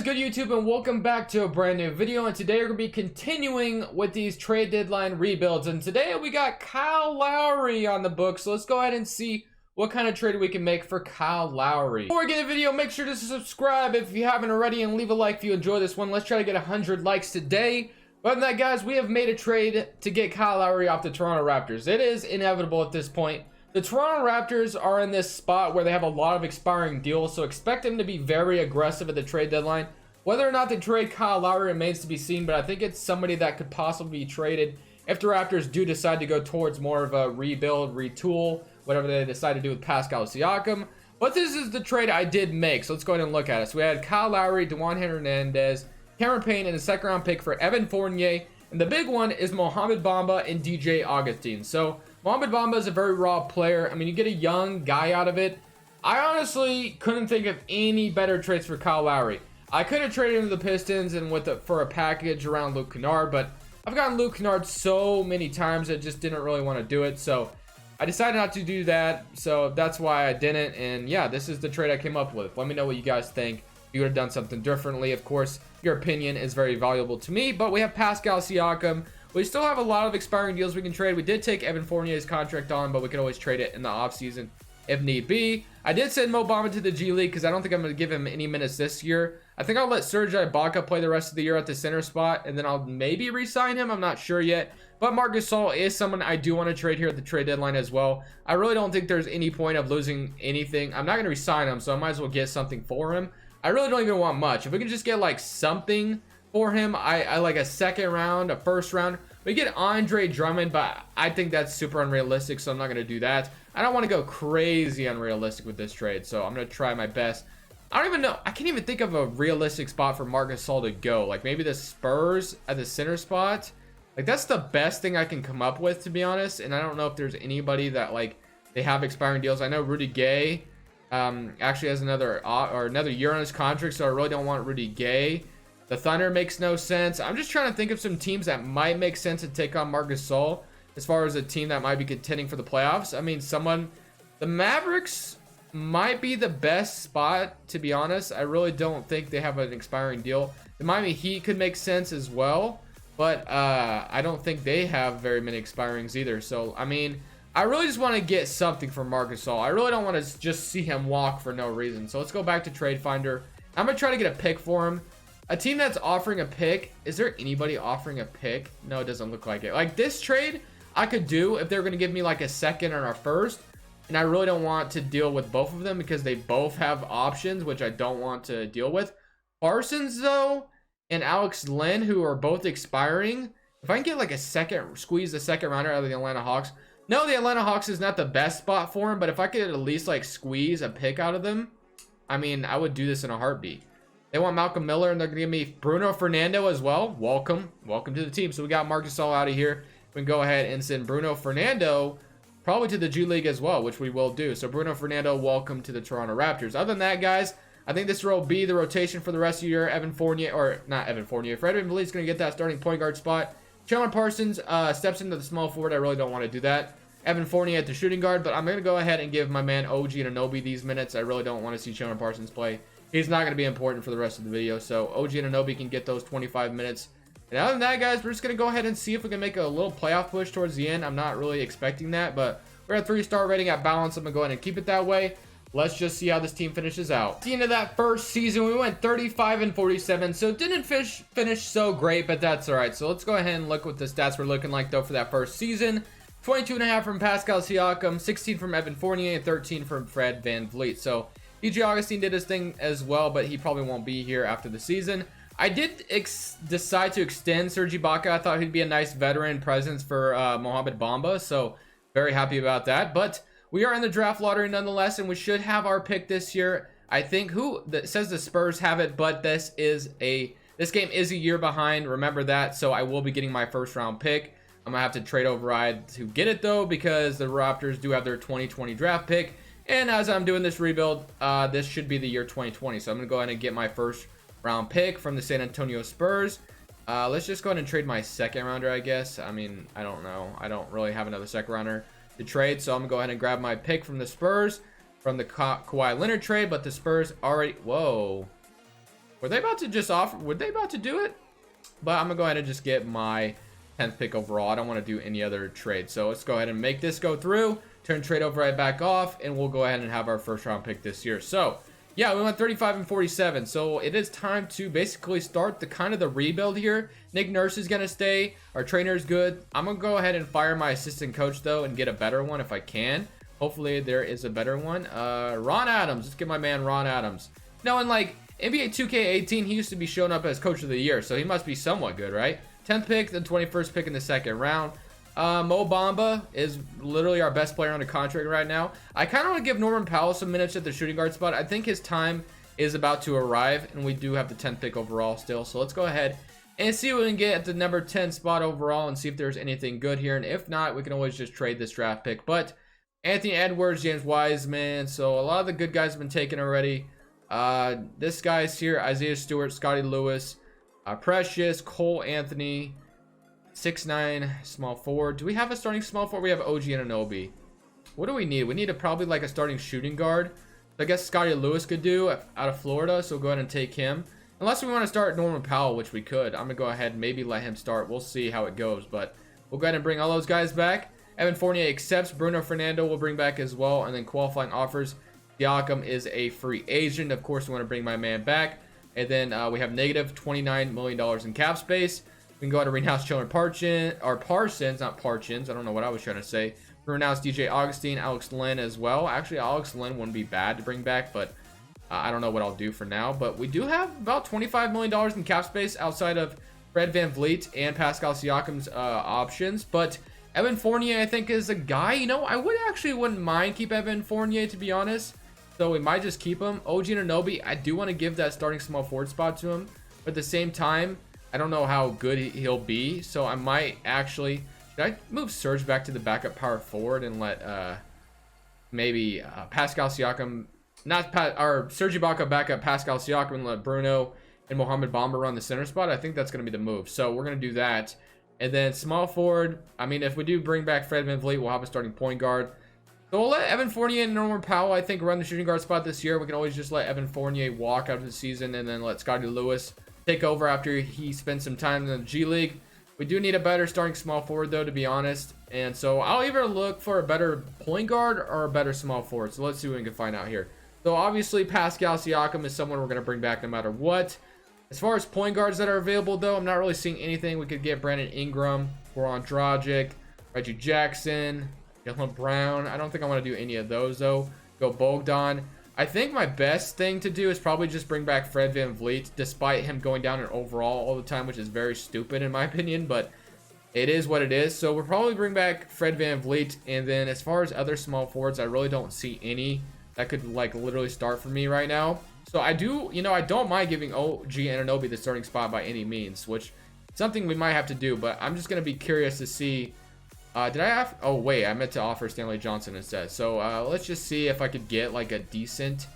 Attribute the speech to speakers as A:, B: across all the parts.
A: good, YouTube, and welcome back to a brand new video. And today we're going to be continuing with these trade deadline rebuilds. And today we got Kyle Lowry on the book. So let's go ahead and see what kind of trade we can make for Kyle Lowry. Before we get the video, make sure to subscribe if you haven't already and leave a like if you enjoy this one. Let's try to get 100 likes today. Other than that, guys, we have made a trade to get Kyle Lowry off the Toronto Raptors. It is inevitable at this point. The Toronto Raptors are in this spot where they have a lot of expiring deals, so expect them to be very aggressive at the trade deadline. Whether or not they trade Kyle Lowry remains to be seen, but I think it's somebody that could possibly be traded if the Raptors do decide to go towards more of a rebuild, retool, whatever they decide to do with Pascal Siakam. But this is the trade I did make, so let's go ahead and look at it. So we had Kyle Lowry, Juan Hernandez, Cameron Payne, and a second-round pick for Evan Fournier. And the big one is Mohamed Bamba and DJ Augustin. So Mohamed Bamba is a very raw player. I mean, you get a young guy out of it. I honestly couldn't think of any better trades for Kyle Lowry. I could have traded him to the Pistons and for a package around Luke Kennard, but I've gotten Luke Kennard so many times I just didn't really want to do it. So I decided not to do that. So that's why I didn't. And yeah, this is the trade I came up with. Let me know what you guys think. You would have done something differently. Of course, your opinion is very valuable to me, but we have Pascal Siakam. We still have a lot of expiring deals we can trade. We did take Evan Fournier's contract on, but we can always trade it in the offseason if need be. I did send Mo Bamba to the G League because I don't think I'm going to give him any minutes this year. I think I'll let Serge Ibaka play the rest of the year at the center spot, and then I'll maybe re-sign him. I'm not sure yet. But Marc Gasol is someone I do want to trade here at the trade deadline as well. I really don't think there's any point of losing anything. I'm not going to re-sign him, so I might as well get something for him. I really don't even want much. If we can just get like something for him, I like a second round, a first round. We get Andre Drummond, but I think that's super unrealistic, so I'm not going to do that. I don't want to go crazy unrealistic with this trade, so I'm going to try my best. I don't even know. I can't even think of a realistic spot for Marc Gasol to go. Like maybe the Spurs at the center spot. Like that's the best thing I can come up with, to be honest. And I don't know if there's anybody that like they have expiring deals. I know Rudy Gay actually has another year on his contract, so I really don't want Rudy Gay. The Thunder makes no sense. I'm just trying to think of some teams that might make sense to take on Marc Gasol as far as a team that might be contending for the playoffs. I mean, the Mavericks might be the best spot, to be honest. I really don't think they have an expiring deal. The Miami Heat could make sense as well, but I don't think they have very many expirings either. So, I mean, I really just want to get something from Marc Gasol. I really don't want to just see him walk for no reason. So let's go back to Trade Finder. I'm going to try to get a pick for him. A team that's offering a pick. Is there anybody offering a pick? No, it doesn't look like it. Like this trade I could do if they're going to give me like a second or a first. And I really don't want to deal with both of them because they both have options, which I don't want to deal with. Parsons, though, and Alex Len, who are both expiring. If I can get like squeeze the second rounder out of the Atlanta Hawks. No, the Atlanta Hawks is not the best spot for him, but if I could at least like squeeze a pick out of them, I mean, I would do this in a heartbeat. They want Malcolm Miller, and they're going to give me Bruno Fernando as well. Welcome to the team. So we got Marc Gasol out of here. We can go ahead and send Bruno Fernando probably to the G League as well, which we will do. So Bruno Fernando, welcome to the Toronto Raptors. Other than that, guys, I think this will be the rotation for the rest of the year. Evan Fournier, or not Evan Fournier, Fred VanVleet is going to get that starting point guard spot. Chandler Parsons steps into the small forward. I really don't want to do that. Evan Fournier at the shooting guard, but I'm going to go ahead and give my man OG Anunoby these minutes. I really don't want to see Chandler Parsons play. He's not going to be important for the rest of the video, so OG Anunoby can get those 25 minutes. And other than that, guys, we're just going to go ahead and see if we can make a little playoff push towards the end. I'm not really expecting that, but we're at 3-star rating at balance. I'm going to go ahead and keep it that way. Let's just see how this team finishes out. At the end of that first season, we went 35-47, so it didn't finish so great, but that's all right. So let's go ahead and look what the stats were looking like, though, for that first season. 22.5 from Pascal Siakam, 16 from Evan Fournier, and 13 from Fred VanVleet. So DJ Augustin did his thing as well, but he probably won't be here after the season. I did decide to extend Serge Ibaka. I thought he'd be a nice veteran presence for Mohamed Bamba, so very happy about that. But we are in the draft lottery nonetheless, and we should have our pick this year. I think says the Spurs have it, but this game is a year behind. Remember that, so I will be getting my first round pick. I'm gonna have to trade override to get it though, because the Raptors do have their 2020 draft pick. And as I'm doing this rebuild, this should be the year 2020. So I'm going to go ahead and get my first round pick from the San Antonio Spurs. Let's just go ahead and trade my second rounder, I guess. I mean, I don't know. I don't really have another second rounder to trade. So I'm going to go ahead and grab my pick from the Spurs from the Kawhi Leonard trade. But the Spurs already... Whoa. Were they about to just offer? Were they about to do it? But I'm gonna go ahead and just get my 10th pick overall. I don't want to do any other trade. So let's go ahead and make this go through. Turn trade over right back off, and we'll go ahead and have our first round pick this year. So yeah, we went 35 and 47. So it is time to basically start the kind of the rebuild here. Nick Nurse is gonna stay. Our trainer is good. I'm gonna go ahead and fire my assistant coach though and get a better one if I can. Hopefully there is a better one. Ron Adams. Let's get my man Ron Adams. No, in like NBA 2K18, he used to be showing up as coach of the year, so he must be somewhat good, right? 10th pick, then 21st pick in the second round. Mo Bamba is literally our best player on the contract right now. I kind of want to give Norman Powell some minutes at the shooting guard spot. I think his time is about to arrive, and we do have the 10th pick overall still. So let's go ahead and see what we can get at the number 10 spot overall and see if there's anything good here. And if not, we can always just trade this draft pick. But Anthony Edwards, James Wiseman, so a lot of the good guys have been taken already. This guy's here: Isaiah Stewart, Scotty Lewis, Precious, Cole Anthony, 6'9", small forward. Do we have a starting small forward? We have OG Anunoby. What do we need? We need probably like a starting shooting guard. I guess Scotty Lewis could do out of Florida, so go ahead and take him. Unless we want to start Norman Powell, which we could. I'm going to go ahead and maybe let him start. We'll see how it goes, but we'll go ahead and bring all those guys back. Evan Fournier accepts. Bruno Fernando will bring back as well, and then qualifying offers. Siakam is a free agent. Of course, we want to bring my man back. And then we have negative $29 million in cap space. We can go ahead and renounce Chandler Parsons, not Parchins. I don't know what I was trying to say. We renounce DJ Augustine, Alex Len as well. Actually, Alex Len wouldn't be bad to bring back, but I don't know what I'll do for now. But we do have about $25 million in cap space outside of Fred VanVleet and Pascal Siakam's options. But Evan Fournier, I think, is a guy. You know, I wouldn't mind keep Evan Fournier, to be honest. So we might just keep him. OG Anunoby, I do want to give that starting small forward spot to him. But at the same time, I don't know how good he'll be. So I might actually... Should I move Serge back to the backup power forward and let maybe Pascal Siakam... or Serge Ibaka back up Pascal Siakam and let Bruno and Mohamed Bamba run the center spot? I think that's going to be the move. So we're going to do that. And then small forward, I mean, if we do bring back Fred VanVleet, we'll have a starting point guard. So we'll let Evan Fournier and Norman Powell, I think, run the shooting guard spot this year. We can always just let Evan Fournier walk out of the season and then let Scotty Lewis take over after he spends some time in the G League. We do need a better starting small forward, though, to be honest. And so I'll either look for a better point guard or a better small forward. So let's see what we can find out here. So obviously, Pascal Siakam is someone we're going to bring back no matter what. As far as point guards that are available, though, I'm not really seeing anything. We could get Brandon Ingram, Goran Dragic, Reggie Jackson, Jalen Brown. I don't think I want to do any of those, though. Go Bogdan. I think my best thing to do is probably just bring back Fred VanVleet, despite him going down in overall all the time, which is very stupid in my opinion, but it is what it is. So we'll probably bring back Fred VanVleet, and then as far as other small forwards, I really don't see any that could like literally start for me right now. So I do, you know, I don't mind giving OG Anunoby the starting spot by any means, which is something we might have to do, but I'm just going to be curious to see. Did I have, oh wait, I meant to offer Stanley Johnson instead. So let's just see if I could get like a decent,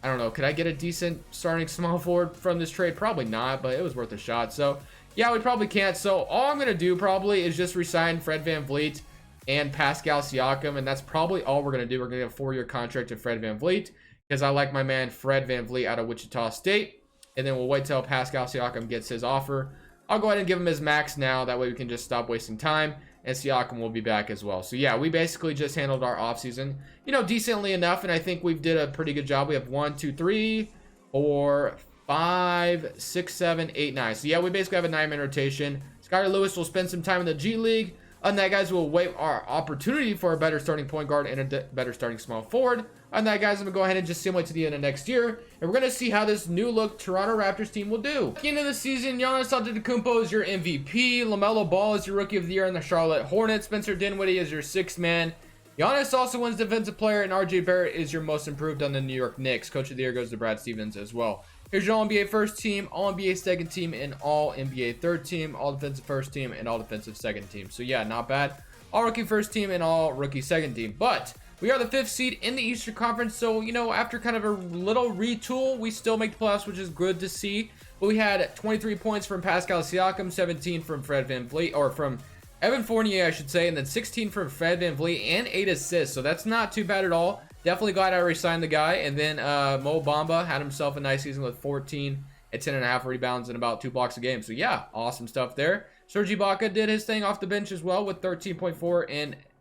A: I don't know, could I get a decent starting small forward from this trade? Probably not, but it was worth a shot. So yeah, we probably can't. So all I'm going to do probably is just resign Fred VanVleet and Pascal Siakam, and that's probably all we're going to do. We're going to get a 4-year contract to Fred VanVleet because I like my man Fred VanVleet out of Wichita State, and then we'll wait till Pascal Siakam gets his offer. I'll go ahead and give him his max now. That way we can just stop wasting time, and Siakam will be back as well. So yeah, we basically just handled our offseason, you know, decently enough, and I think we've did a pretty good job. We have 1, 2, 3, 4, 5, 6, 7, 8, 9. So yeah, we basically have a 9-man rotation. Scotty Lewis will spend some time in the G League. On that, guys, we'll wait our opportunity for a better starting point guard and a better starting small forward. On that, guys, I'm going to go ahead and just simulate to the end of next year. And we're going to see how this new look Toronto Raptors team will do. At the end of the season, Giannis Antetokounmpo is your MVP. LaMelo Ball is your Rookie of the Year in the Charlotte Hornets. Spencer Dinwiddie is your 6th man. Giannis also wins Defensive Player, and RJ Barrett is your Most Improved on the New York Knicks. Coach of the Year goes to Brad Stevens as well. Here's your All-NBA First Team, All-NBA Second Team, and All-NBA Third Team, All-Defensive First Team, and All-Defensive Second Team. So yeah, not bad. All-Rookie First Team and All-Rookie Second Team. But we are the 5th seed in the Eastern Conference, so, you know, after kind of a little retool, we still make the playoffs, which is good to see. But we had 23 points from Pascal Siakam, 17 from Fred VanVleet, or from Evan Fournier, I should say, and then 16 from Fred VanVleet, and 8 assists, so that's not too bad at all. Definitely glad I re-signed the guy. And then Mo Bamba had himself a nice season with 14 at 10.5 rebounds and about 2 blocks a game. So yeah, awesome stuff there. Serge Ibaka did his thing off the bench as well with 13.4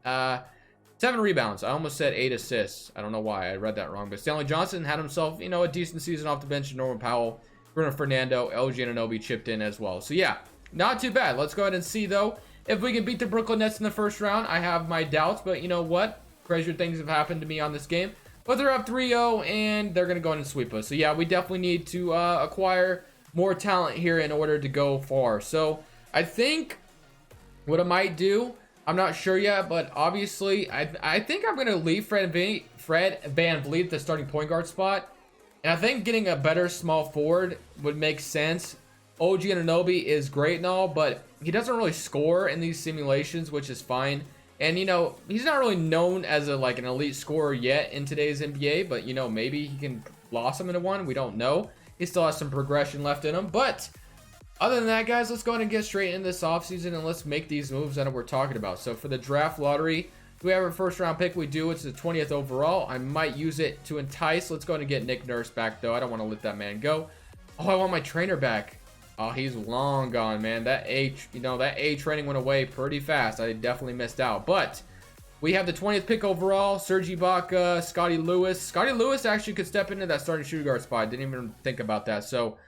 A: and 7 rebounds. I almost said 8 assists. I don't know why I read that wrong, but Stanley Johnson had himself, you know, a decent season off the bench. Norman Powell, Bruno Fernando, LG Anunoby chipped in as well. So yeah, not too bad. Let's go ahead and see though if we can beat the Brooklyn Nets in the first round. I have my doubts, but you know what? Crazier things have happened to me on this game. But they're up 3-0 and they're going to go in and sweep us. So yeah, we definitely need to acquire more talent here in order to go far. So I think what I might do, I'm not sure yet, but obviously I think I'm going to leave Fred VanVleet the starting point guard spot. And I think getting a better small forward would make sense. OG Anunoby is great and all, but he doesn't really score in these simulations, which is fine. And, you know, he's not really known as an elite scorer yet in today's NBA, but, you know, maybe he can blossom into one. We don't know. He still has some progression left in him. But other than that, guys, let's go ahead and get straight into this offseason and let's make these moves that we're talking about. So for the draft lottery, do we have a first round pick? We do. It's the 20th overall. I might use it to entice. Let's go ahead and get Nick Nurse back, though. I don't want to let that man go. Oh, I want my trainer back. Oh, he's long gone, man. That A training went away pretty fast. I definitely missed out. But we have the 20th pick overall. Serge Ibaka, Scotty Lewis. Scotty Lewis actually could step into that starting shooting guard spot. Didn't even think about that. So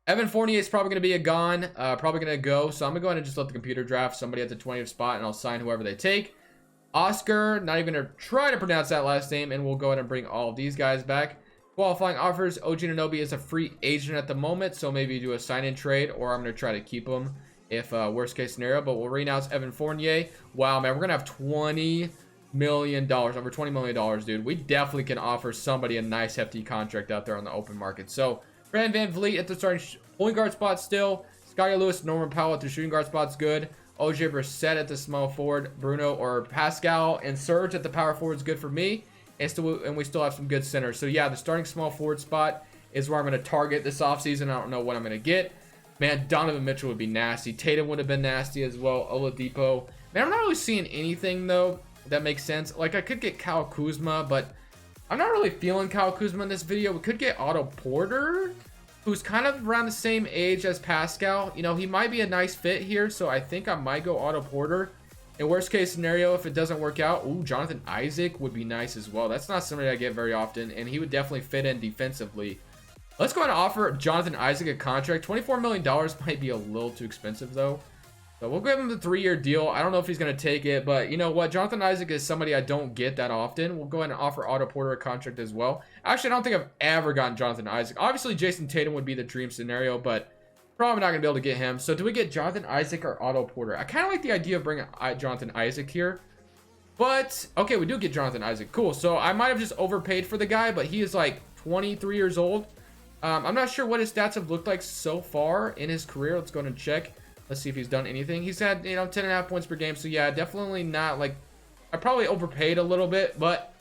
A: Evan Fournier is probably going to be a gone. Probably going to go. So I'm going to go ahead and just let the computer draft somebody at the 20th spot, and I'll sign whoever they take. Oscar, not even going to try to pronounce that last name, and we'll go ahead and bring all of these guys back. Qualifying offers, OG Anunoby is a free agent at the moment, so maybe do a sign-in trade, or I'm going to try to keep him if worst case scenario. But we'll renounce Evan Fournier. Wow, man, we're going to have $20 million, over $20 million, dude. We definitely can offer somebody a nice hefty contract out there on the open market. So Fred VanVleet at the starting point guard spot still. Scotty Lewis, Norman Powell at the shooting guard spot's good. OG Brissett at the small forward. Bruno or Pascal and Serge at the power forward is good for me. And we still have some good centers. So yeah, the starting small forward spot is where I'm going to target this offseason. I don't know what I'm going to get. Man, Donovan Mitchell would be nasty. Tatum would have been nasty as well. Oladipo. Man, I'm not really seeing anything, though, that makes sense. Like, I could get Kyle Kuzma, but I'm not really feeling Kyle Kuzma in this video. We could get Otto Porter, who's kind of around the same age as Pascal. You know, he might be a nice fit here, so I think I might go Otto Porter. In worst case scenario, if it doesn't work out, ooh, Jonathan Isaac would be nice as well. That's not somebody I get very often, and he would definitely fit in defensively. Let's go ahead and offer Jonathan Isaac a contract. $24 million might be a little too expensive, though. So we'll give him the 3-year deal. I don't know if he's going to take it, but you know what? Jonathan Isaac is somebody I don't get that often. We'll go ahead and offer Otto Porter a contract as well. Actually, I don't think I've ever gotten Jonathan Isaac. Obviously, Jason Tatum would be the dream scenario, but probably not going to be able to get him. So do we get Jonathan Isaac or Otto Porter? I kind of like the idea of bringing Jonathan Isaac here. But, okay, we do get Jonathan Isaac. Cool. So I might have just overpaid for the guy, but he is like 23 years old. I'm not sure what his stats have looked like so far in his career. Let's go ahead and check. Let's see if he's done anything. He's had, 10.5 points per game. So, yeah, definitely not like... I probably overpaid a little bit, but,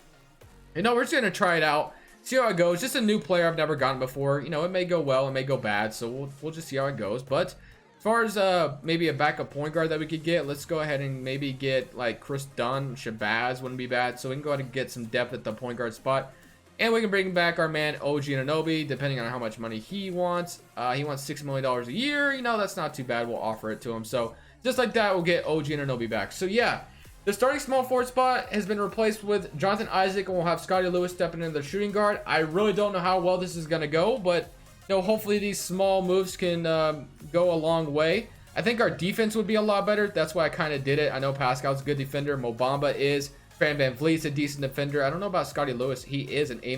A: we're just going to try it out. See how it goes. Just a new player I've never gotten before. It may go well, it may go bad, so we'll just see how it goes. But as far as maybe a backup point guard that we could get, let's go ahead and maybe get like Chris Dunn. Shabazz wouldn't be bad, so we can go ahead and get some depth at the point guard spot. And we can bring back our man OG Anunoby, depending on how much money he wants. He wants $6 million a year. That's not too bad. We'll offer it to him. So just like that, we'll get OG Anunoby back. So yeah. The starting small forward spot has been replaced with Jonathan Isaac, and we'll have Scotty Lewis stepping into the shooting guard. I really don't know how well this is going to go, but hopefully these small moves can go a long way. I think our defense would be a lot better. That's why I kind of did it. I know Pascal's a good defender. Mo Bamba is. Fred VanVleet's a decent defender. I don't know about Scotty Lewis. He is an A-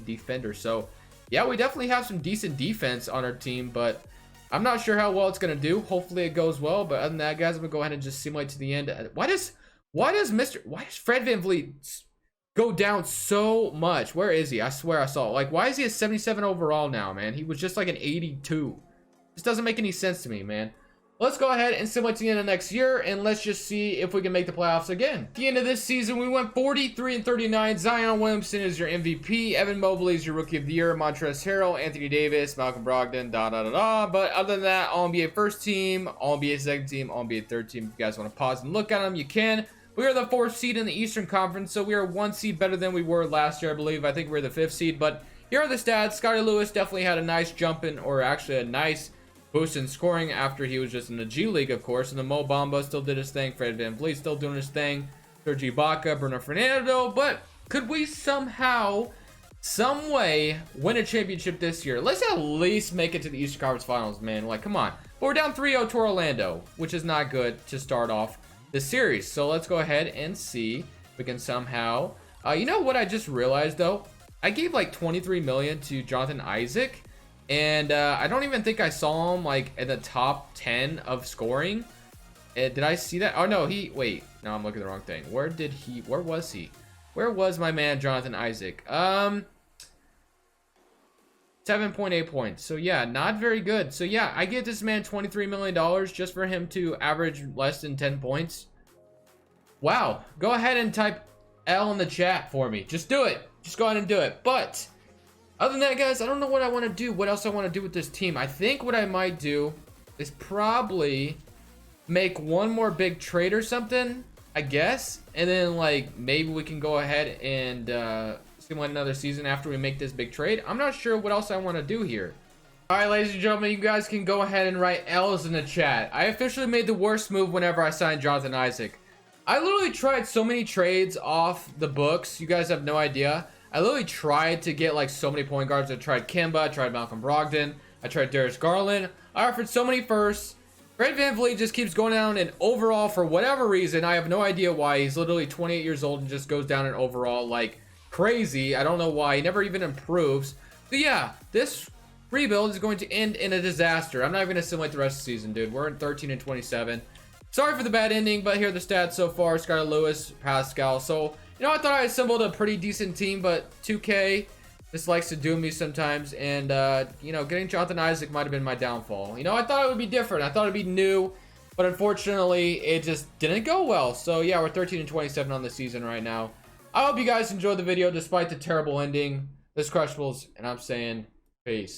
A: defender. So, yeah, we definitely have some decent defense on our team, but I'm not sure how well it's going to do. Hopefully it goes well, but other than that, guys, I'm going to go ahead and just simulate to the end. Why does Fred VanVleet go down so much? Where is he? I swear I saw it. Like, why is he a 77 overall now, man? He was just like an 82. This doesn't make any sense to me, man. Let's go ahead and simulate to the end of next year, and let's just see if we can make the playoffs again. At the end of this season, we went 43-39. Zion Williamson is your MVP. Evan Mobley is your Rookie of the Year. Montrezl Harrell, Anthony Davis, Malcolm Brogdon, But other than that, All-NBA first team, All-NBA second team, All-NBA third team. If you guys want to pause and look at them, you can. We are the 4th seed in the Eastern Conference, so we are 1 seed better than we were last year, I believe. I think we're the 5th seed, but here are the stats. Scottie Lewis definitely had a nice jump in, or actually a nice boost in scoring after he was just in the G League, of course. And the Mo Bamba still did his thing. Fred VanVleet still doing his thing. Serge Ibaka, Bruno Fernando. But could we somehow, some way, win a championship this year? Let's at least make it to the Eastern Conference Finals, man. Like, come on. But we're down 3-0 to Orlando, which is not good to start off the series. So let's go ahead and see if we can somehow... you know what I just realized, though? I gave like 23 million to Jonathan Isaac. And I don't even think I saw him like in the top 10 of scoring. Did I see that? Oh no, wait, no, I'm looking at the wrong thing. Where was he? Where was my man Jonathan Isaac? 7.8 points. So yeah, not very good. So yeah, I give this man $23 million just for him to average less than 10 points. Wow. Go ahead and type L in the chat for me. Just do it. Just go ahead and do it. But other than that, guys, I don't know what I want to do. What else I want to do with this team? I think what I might do is probably make one more big trade or something, I guess. And then, like, maybe we can go ahead and simulate another season after we make this big trade. I'm not sure what else I want to do here. All right, ladies and gentlemen, you guys can go ahead and write L's in the chat. I officially made the worst move whenever I signed Jonathan Isaac. I literally tried so many trades off the books. You guys have no idea. I literally tried to get like so many point guards. I tried Kemba, I tried Malcolm Brogdon, I tried Darius Garland. I offered so many firsts. Fred VanVleet just keeps going down in overall for whatever reason. I have no idea why. He's literally 28 years old and just goes down in overall like crazy. I don't know why. He never even improves. But yeah, this rebuild is going to end in a disaster. I'm not even going to simulate the rest of the season, dude. We're in 13-27. Sorry for the bad ending, but here are the stats so far. Scottie Lewis, Pascal. So, you know, I thought I assembled a pretty decent team, but 2K just likes to do me sometimes. And, you know, getting Jonathan Isaac might have been my downfall. You know, I thought it would be different. I thought it'd be new, but unfortunately, it just didn't go well. So, yeah, we're 13-27 on the season right now. I hope you guys enjoyed the video despite the terrible ending. This is Crushables, and I'm saying peace.